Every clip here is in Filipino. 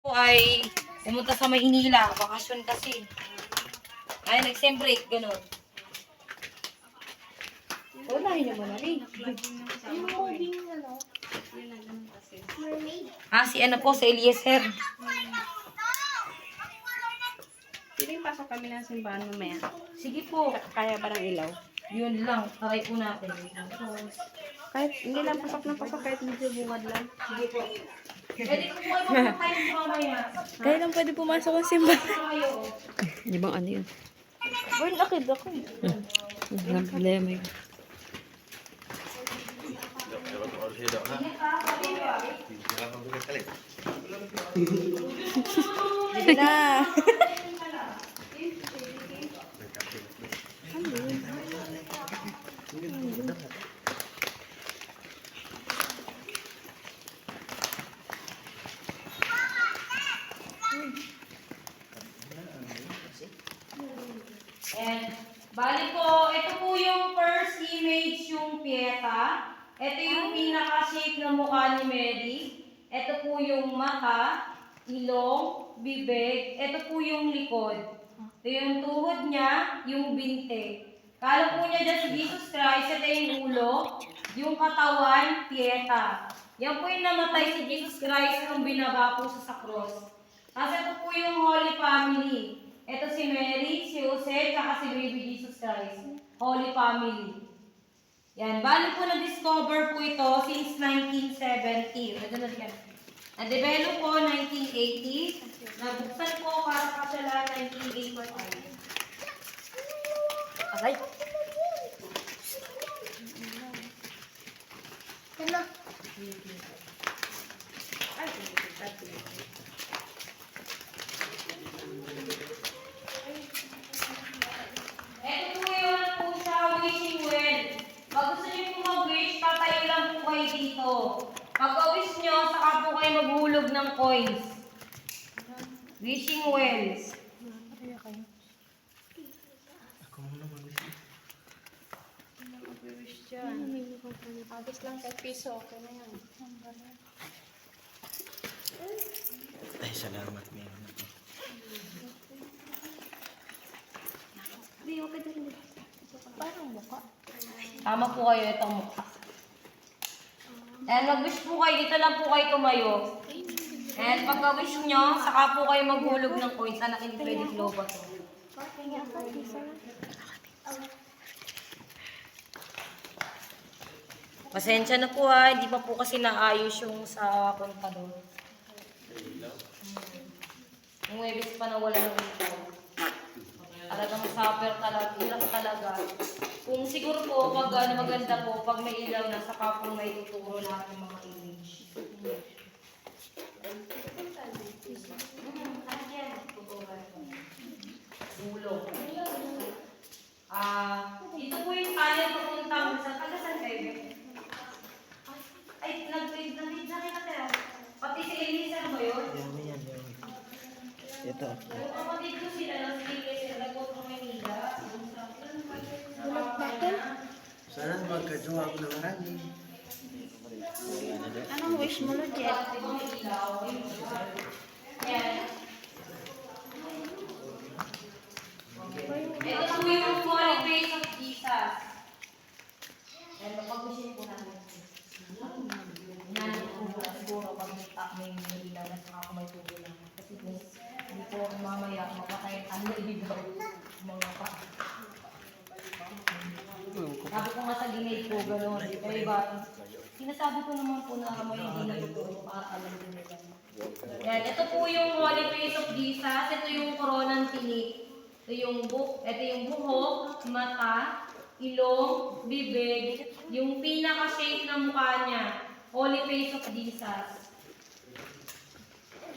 po ay pumunta sa Maynila. Bakasyon kasi. Ay, nag-sem break. Ganun. Wala yun naman ali. Si ano po, sa Eliezer. Piling pasok kami ng simbahan mamaya. Sige po. Kaya ba ng ilaw? Yun lang. Try po natin. Kahit hindi lang pasok na pasok, kahit medyo bungad lang. Sige po. Pwede po kayo pumunta yung mamaya. Kaya lang pwede pumasok ang simbahan. Kayo. Di bang ano yun? Well, akid ako. Walang problema yun. Sige na. And, bali po, ito po yung first image yung Pieta. Ito yung pinaka-shape ng mukha ni Mary. Ito po yung mata, ilong, bibig. Ito po yung likod. Ito yung tuhod niya, yung binte. Kala po niya dyan si Jesus Christ, ito yung ulo, yung katawan, Pieta. Yan po yung namatay si Jesus Christ nung binaba po sa cross. Kasi ito po yung Holy Family. Ito si Mary, si Jose, at si Baby Jesus Christ. Holy Family. Yan. Bali po na-discover po ito since 1970. Na-develop po 1980. Nabuksan po para pasyalan 1985. Aray! Ano? Ito po yun po siya, wishing well. Pag gusto niyo po mag-wish, tatayo lang po kayo dito. Pagka-wish nyo, saka po kayo maghulog ng coins. Wishing wells. Agos lang kahit piso, okay na yan. Ay, salamat, meron ako. Hindi, okay din. Parang buka. Tama po kayo, itong mukha. And mag-wish po kayo, dito lang po kayo tumayo. And pagka-wish nyo, saka po kayo maghulog ng coins. Anak, hindi pwede globa to. Pasensya na po ha, hindi pa po kasi naayos yung sa kontador. Yung webis pa na wala ng ilaw. Talagang suffer talaga, hirap talaga. Kung siguro po, pag maganda po, pag may ilaw na, saka po may tuturo natin yung mga image. Ulo. Ito po yung tunnel papuntang sa Tagasan kayo. Ay, nag-read na kita tayo. Pati si Elisa ba yun? Yan. Ito. Yung kapatid ko sila ng Elisa, nag-go to Manila. Sana magkajowa ako ng marami. Anong wish mo, Jet? Ito po yung holy face of Jesus. Ayan, mapag-wish po natin. Yan po siguro pag may ilaw na saka kung may tubo lang. Kasi kung hindi po mamaya mapatayin ang ilaw mga pa. Sabi ko nga sa gilid po, gano'n. Kaya ba, sinasabi ko naman po na may hindi na totoo para alam din nila. Yan, ito po yung holy face of Jesus. Ito yung koronang tinik. Ito yung buhok, mata, ilong, bibig, yung pinaka-shape ng mukha niya. Holy face of Jesus.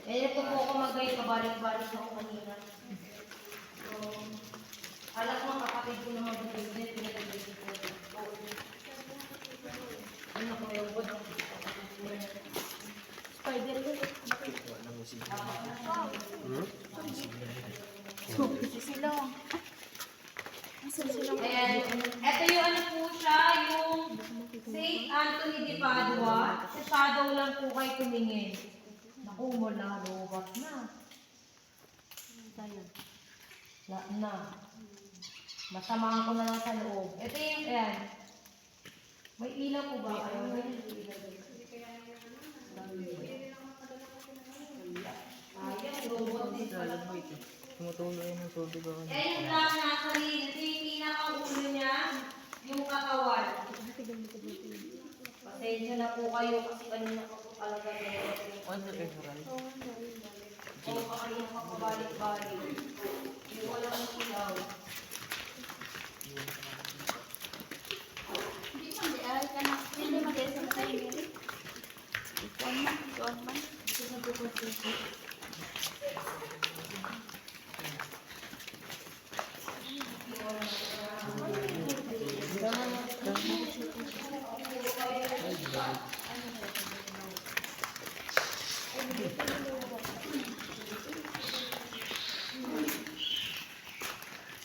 Ito po ako mag-guide, kabalik-balik ako kanina. So, alam ko mga kapatid ko na mag-business, pinag-business ko. Ano ko yung good? Spider yun. Silong. Ayan, ito yung ano po siya, yung Saint Anthony de Padua. Sa shadow lang po kayo tumingin. Naku, Naku, wala, lobat na. Wala na. Masamahan ko na lang sa loob. Ito yung, ayan. May ilaw po ba? Ayun, robot din pala. Tumutuloy ng tubig ako. Eh, yung lang nasa rin. Ito yung pinakaulo niya, yung katawan. Pasensya na po kayo kasi kanina pa po talaga Ano kayo maraming? o kanina pa po balik-balik. Yung walang silaw.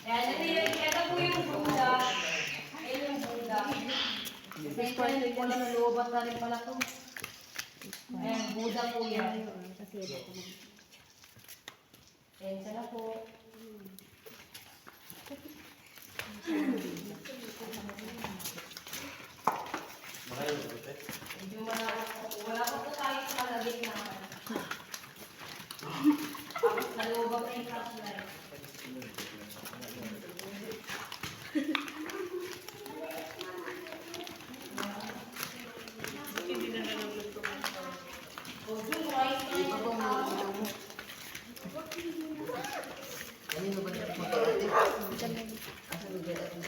Ayan, ito po yung Buddha. Ayan yung Buddha. Pasensya na po na nalubat na rin pala to. Ayan, Buddha po yan. Pasensya na po. Medyo wala pa po tayo sa kalagit naman. Tapos nalubag na yung flashlight.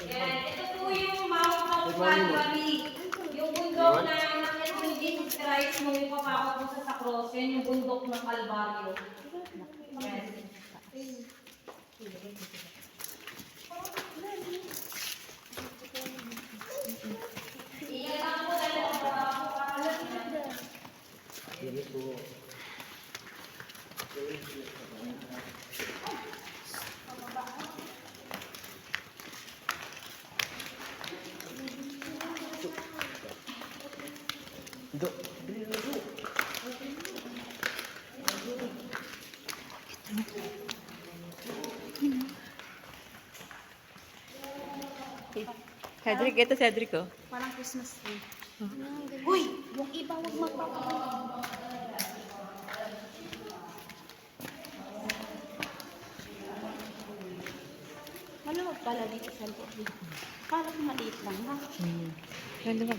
Yan, ito po yung Mount of Calvary. Yung bundok na nakit ni Jesus Christ nung ipapako po sa cross, yan yung bundok ng Calvario. Yan. Iyan lang po dahil ang Dili po. Do. Cedric, ito Cedric oh. Parang Christmas tree. Uy! Yung iba huwag magpapakita. Maluwag pala dito sa loob. Parang maliit lang ha. Ganda ba?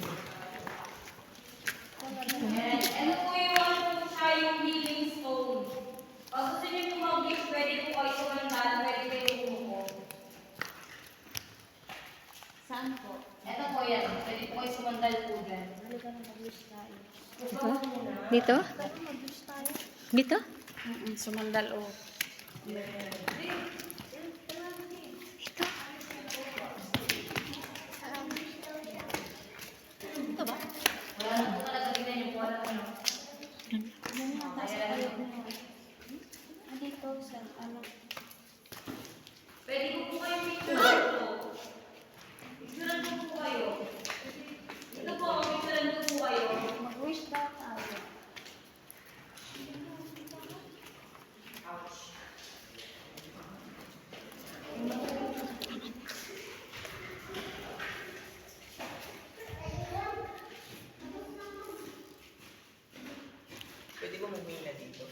Yan. Ano po yung ano po siya, yung healing stone. Pag gusto niyo po mag-gift, pwede po kayo sumandal, pwede kayo umuko. Saan po? Ito po yan, pwede po kayo sumandal po dyan. Halika na mag-wish tayo. Gusto mo muna. Dito? Halika na mag-wish tayo. Dito? Sumandal o. Ito ba? Wala na po talaga tingnan yung wala na. Dito sa ano. Pwede po po kayo picture ito. Picturean po po kayo. Ito po, picturean po po kayo. Mag-wish daw tayo. Pwede ko mag-mina dito.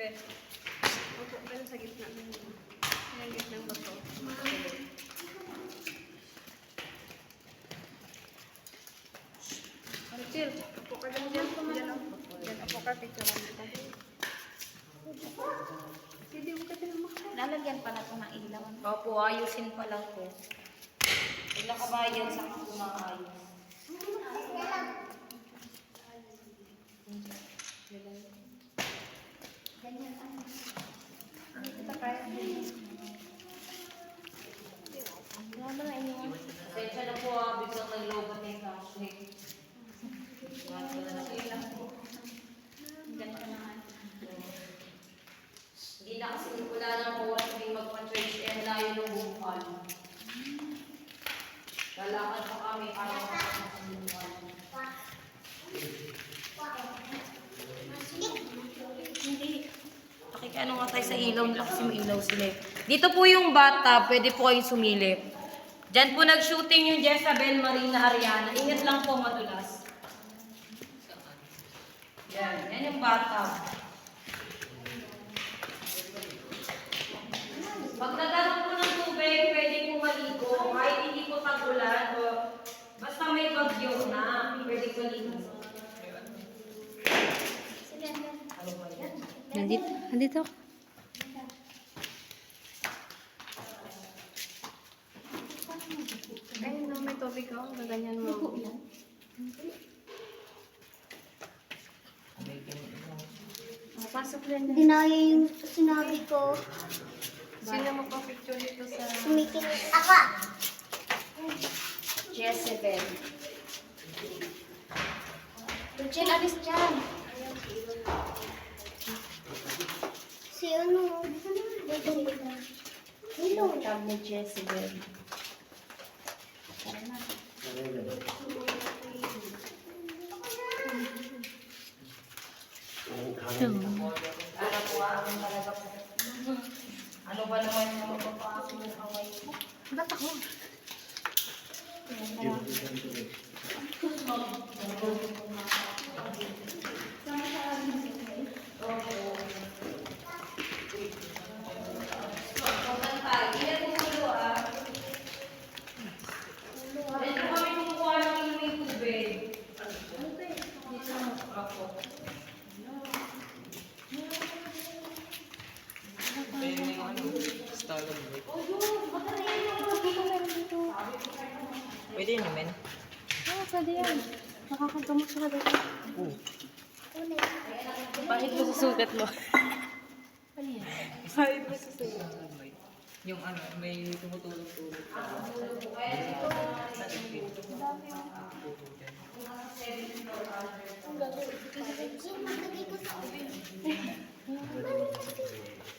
Opo, pero sa gitna ng gitnang bato. Chill. Opo ka dyan, dyan. Dyan ako ka, picture kita. Lalagyan pa na ito ng ilaw. Opo, ayusin pa lang po. Ilang kabayan sa kumaayos. Sensya na po biglang naglobat na yung flashlight. Hindi na kasi wala ng oras din magpa-church eh layo ng bukal. Lalakad pa kami para makapag-bukal. Hindi. Ano nga tayo sa ilaw nila kasi may ilaw sila eh. Dito po yung bata, pwede po kayong sumilip. Diyan po nag-shooting yung Jezabel Marina Ariana. Ingat lang po madulas. Yan yung bata. Pag nagkaroon po ng tubig, pwede po maligo. Kahit hindi po tag-ulan, basta may bagyo na, pwede po maligo. Nandito ako. Ayun na, may tubig ako. Gaganyan mo. Pasok rin. Dinaya yung sinabi ko. Sino magpa-picture dito sa Sumikinis ako. Jezebel? Rachel, alis dyan. Si ano? Hello, love ni Jezebel. Ano po ang talaga po? Ano ba naman yung magpapaako ng kamay mo? Ba't ako? Dito kami kumukuha ng inyong tubig. Ako. Starlight. Pwede yun naman. Oo, pwede yan. Nakakagamot siya dito. Bakit mo susugat mo? Yung ano, may tumutulog-tulog.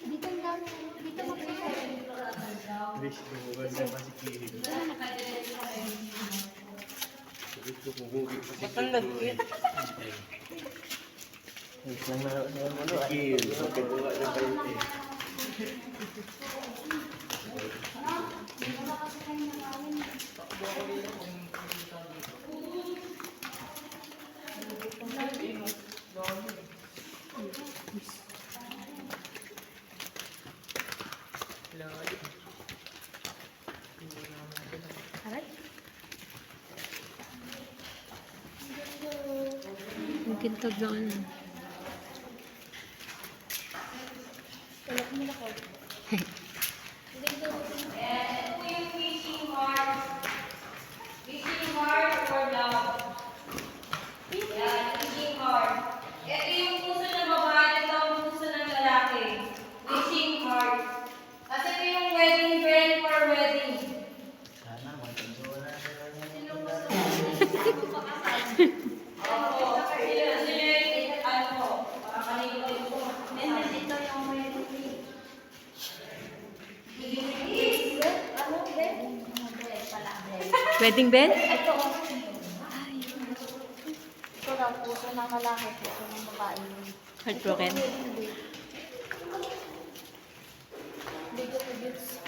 Dito ang dami. Dito Ba't ang lagkit? Ang kintog ng ano. Ito po yung fishing heart. Fishing heart for love. Yan, fishing heart. Ito yung puso ng babae, ito ang puso ng lalaki. Fishing heart. Kasi ito yung wedding bell for wedding. Opo, ano po, para kanino kayo po. And then ito yung may rupi. Ano, Ben? Pala, Ben. Wedding bell? Ito, ito daw, puso ng lalaki, puso ng babae. Heartbroken? Hindi. Hindi ko pagits.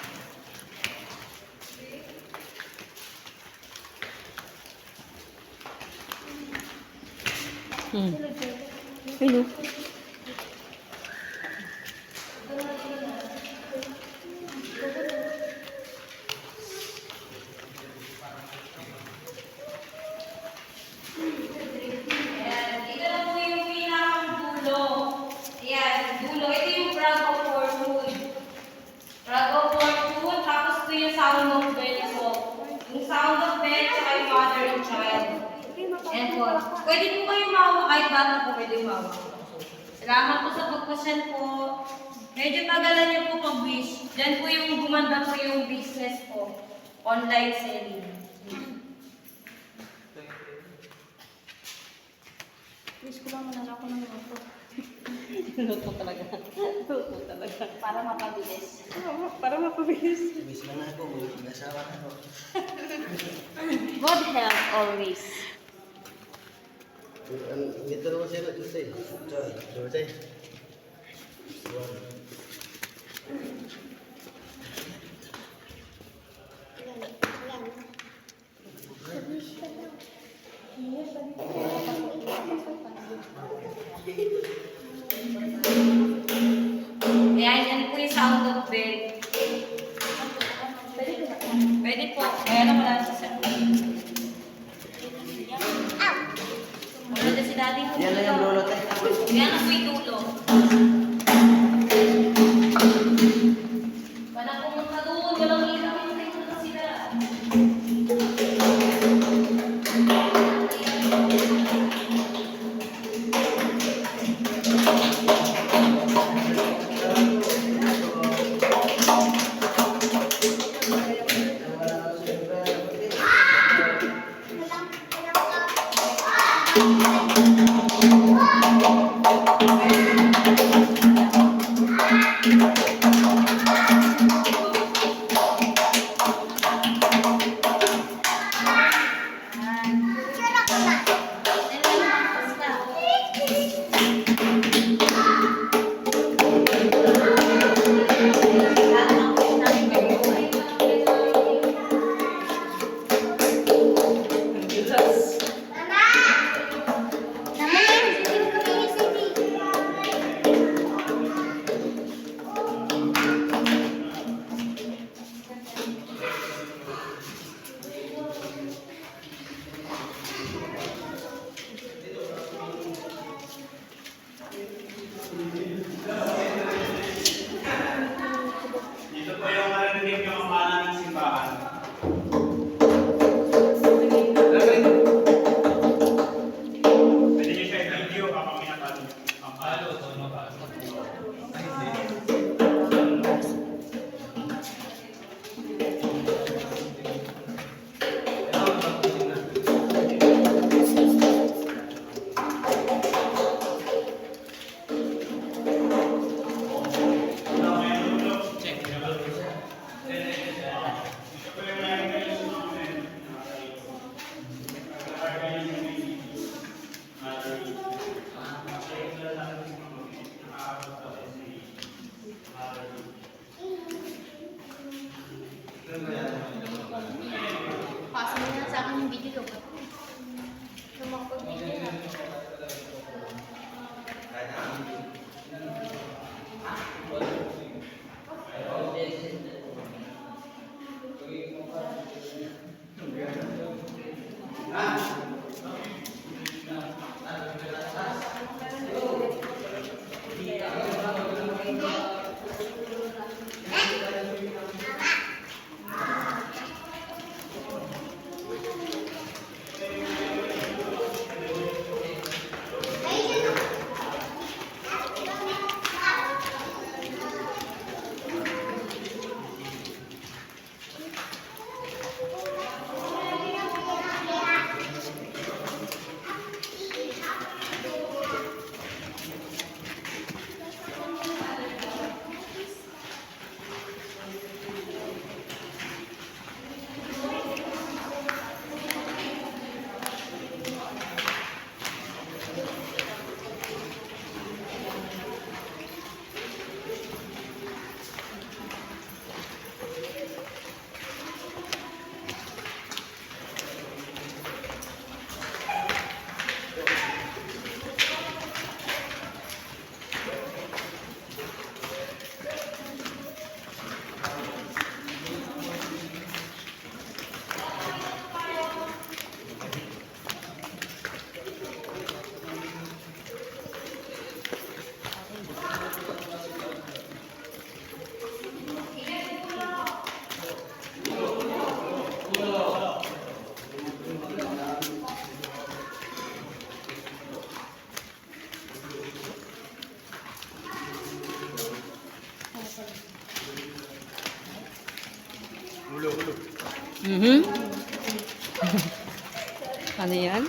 Hello. Ayan, ito na po yung pinakang dulo. Ayan, dulo. Ito yung brag of fortune. Pwede po kayong mawa, kahit bata po pwede mawa. Salamat po sa pagpasyal po. Medyo tagalan niyo po pag-wish. Diyan po yung gumanda po yung business po. Online selling. Wish ko lang manalo ako ng loto. Luto talaga. Luto talaga. Para mapabilis. Para mapabilis. Miss mo na ako, nasawa na ako. Good health always. Dito naman siya na-tutay. Tutay. Ayan, yan po yung sound of bell. Pwede po. Ayan ang wala siya. Wala na si daddy po. Yan na yung lolo tayo. Ayan ang po yung tulo. Wala pumunta doon. Walang ilaw yung tulo na sila. Dito po yung marinig yung kampanan ng simbahan. Pwede niyo siya i-video kapag minapalo. Kampalo, tono pa. Pass mo na sa akin yung video ko. Mhm. Ano yan?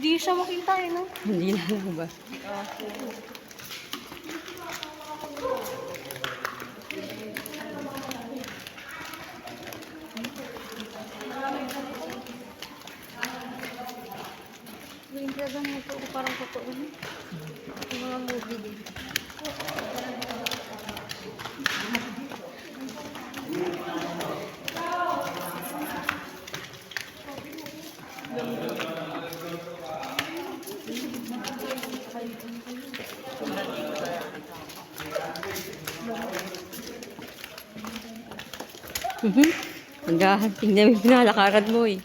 Hindi siya makita eh, no? Hindi na lang ba? Minsan mo ito, parang totoo. Yung mga movie din. Mhm. Tingnan mo yung pinalakaran mo eh.